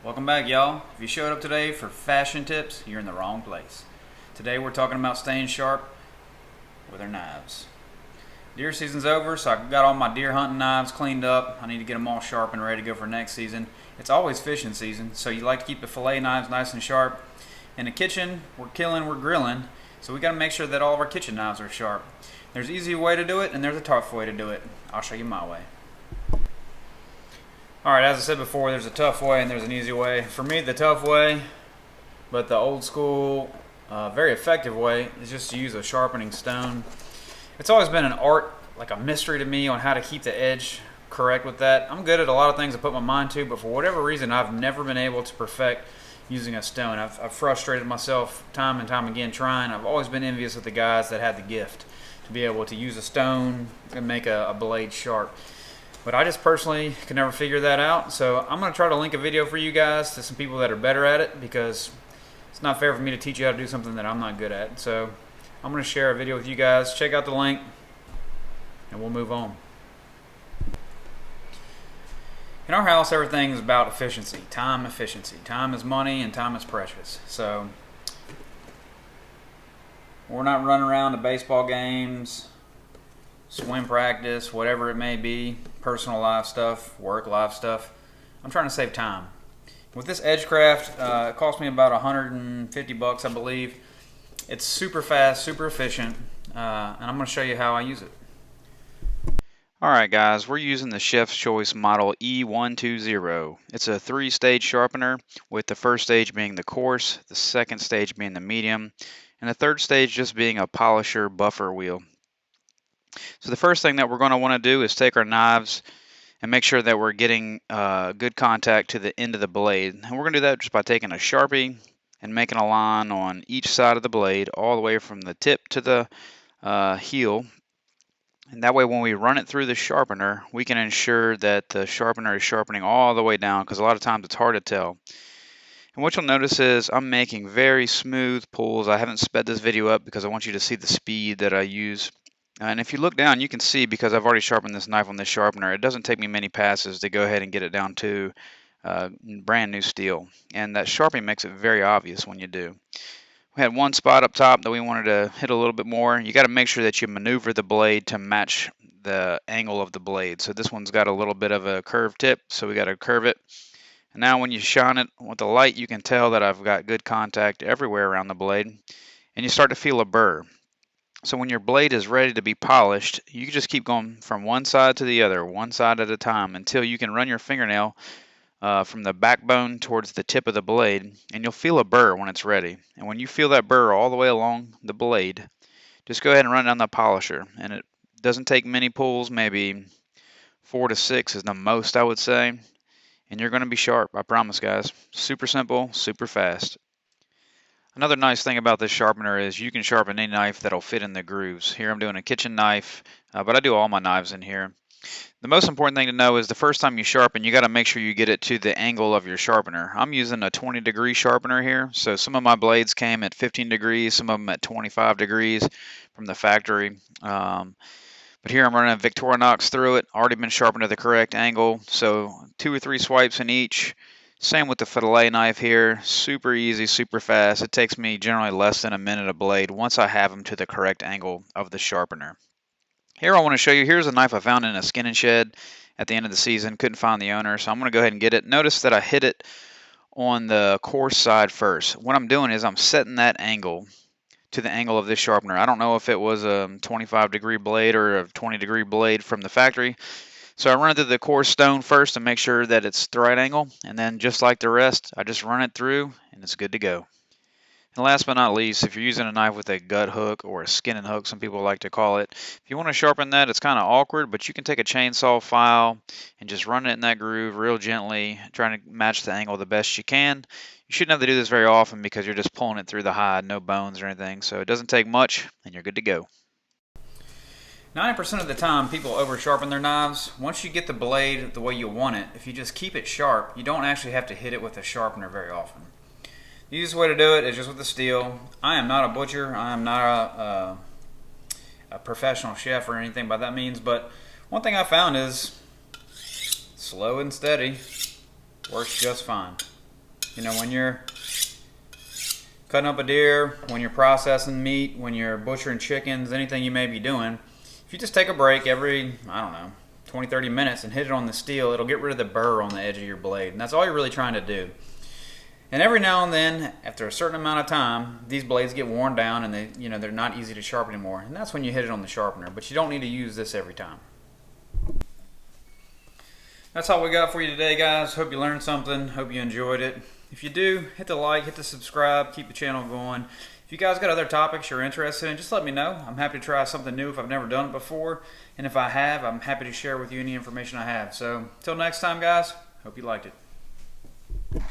Welcome back, y'all. If you showed up today for fashion tips, you're in the wrong place. Today we're talking about staying sharp with our knives. Deer season's over, so I got all my deer hunting knives cleaned up. I need to get them all sharp and ready to go for next season. It's always fishing season, so you like to keep the fillet knives nice and sharp. In the kitchen, we're killing, we're grilling, so we got to make sure that all of our kitchen knives are sharp. There's an easy way to do it, and there's a tough way to do it. I'll show you my way. Alright, as I said before, there's a tough way and there's an easy way. For me, the tough way, but the old school, very effective way, is just to use a sharpening stone. It's always been an art, like a mystery to me on how to keep the edge correct with that. I'm good at a lot of things I put my mind to, but for whatever reason, I've never been able to perfect using a stone. I've frustrated myself time and time again trying. I've always been envious of the guys that had the gift to be able to use a stone and make a blade sharp. But I just personally can never figure that out, so I'm going to try to link a video for you guys to some people that are better at it, because it's not fair for me to teach you how to do something that I'm not good at. So I'm going to share a video with you guys. Check out the link, and we'll move on. In our house, everything is about efficiency, time efficiency. Time is money, and time is precious. So we're not running around to baseball games, swim practice, whatever it may be, personal life stuff, work life stuff. I'm trying to save time. With this Edgecraft, it cost me about 150 bucks, I believe. It's super fast, super efficient, and I'm going to show you how I use it. Alright guys, we're using the Chef's Choice Model E120. It's a 3-stage sharpener, with the first stage being the coarse, the second stage being the medium, and the third stage just being a polisher buffer wheel. So the first thing that we're going to want to do is take our knives and make sure that we're getting good contact to the end of the blade. And we're going to do that just by taking a Sharpie and making a line on each side of the blade all the way from the tip to the heel. And that way when we run it through the sharpener, we can ensure that the sharpener is sharpening all the way down, because a lot of times it's hard to tell. And what you'll notice is I'm making very smooth pulls. I haven't sped this video up because I want you to see the speed that I use. And if you look down, you can see, because I've already sharpened this knife on this sharpener, it doesn't take me many passes to go ahead and get it down to brand new steel. And that sharpening makes it very obvious when you do. We had one spot up top that we wanted to hit a little bit more. You got to make sure that you maneuver the blade to match the angle of the blade. So this one's got a little bit of a curved tip, so we got to curve it. And now when you shine it with the light, you can tell that I've got good contact everywhere around the blade. And you start to feel a burr. So when your blade is ready to be polished, you can just keep going from one side to the other, one side at a time, until you can run your fingernail from the backbone towards the tip of the blade, and you'll feel a burr when it's ready. And when you feel that burr all the way along the blade, just go ahead and run down the polisher. And it doesn't take many pulls, maybe 4 to 6 is the most, I would say. And you're going to be sharp, I promise, guys. Super simple, super fast. Another nice thing about this sharpener is you can sharpen any knife that'll fit in the grooves. Here I'm doing a kitchen knife, but I do all my knives in here. The most important thing to know is the first time you sharpen, you got to make sure you get it to the angle of your sharpener. I'm using a 20-degree sharpener here, so some of my blades came at 15 degrees, some of them at 25 degrees from the factory. But here I'm running a Victorinox through it, already been sharpened to the correct angle, so 2 or 3 swipes in each. Same with the fillet knife here, super easy, super fast. It takes me generally less than a minute a blade once I have them to the correct angle of the sharpener. Here I want to show you, here's a knife I found in a skin and shed at the end of the season. Couldn't find the owner, so I'm going to go ahead and get it. Notice that I hit it on the coarse side first. What I'm doing is I'm setting that angle to the angle of this sharpener. I don't know if it was a 25-degree blade or a 20-degree blade from the factory. So I run it through the coarse stone first to make sure that it's the right angle, and then just like the rest, I just run it through and it's good to go. And last but not least, if you're using a knife with a gut hook or a skinning hook, some people like to call it, if you want to sharpen that, it's kind of awkward, but you can take a chainsaw file and just run it in that groove real gently, trying to match the angle the best you can. You shouldn't have to do this very often because you're just pulling it through the hide, no bones or anything, so it doesn't take much and you're good to go. 90% of the time, people over sharpen their knives. Once you get the blade the way you want it, if you just keep it sharp, you don't actually have to hit it with a sharpener very often. The easiest way to do it is just with the steel. I am not a butcher. I am not a professional chef or anything by that means, but one thing I found is slow and steady works just fine. You know, when you're cutting up a deer, when you're processing meat, when you're butchering chickens, anything you may be doing, if you just take a break every, I don't know, 20-30 minutes and hit it on the steel, it'll get rid of the burr on the edge of your blade. And that's all you're really trying to do. And every now and then, after a certain amount of time, these blades get worn down and they're not easy to sharpen anymore. And that's when you hit it on the sharpener. But you don't need to use this every time. That's all we got for you today, guys. Hope you learned something. Hope you enjoyed it. If you do, hit the like, hit the subscribe, keep the channel going. If you guys got other topics you're interested in, just let me know. I'm happy to try something new if I've never done it before. And if I have, I'm happy to share with you any information I have. So, till next time, guys, hope you liked it.